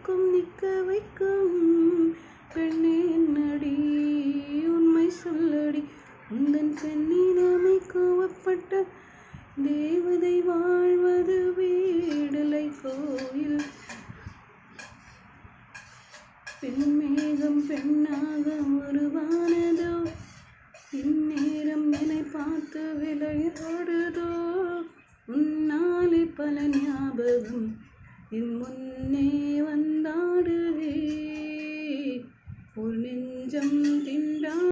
பக்கம் நிற்க வைக்கும் பெண்ணே நடி உண்மை சொல்லடி உந்தன் பெண்ணினமை கோவப்பட்ட தேவதை வாழ்வது வீடலை கோயில் பெண்மேகம் பெண்ணாக உருவானதோ இந்நேரம் என்னை பார்த்து விளையாடுதோ உன்னாலே பல ஞாபகம் என் முன்னே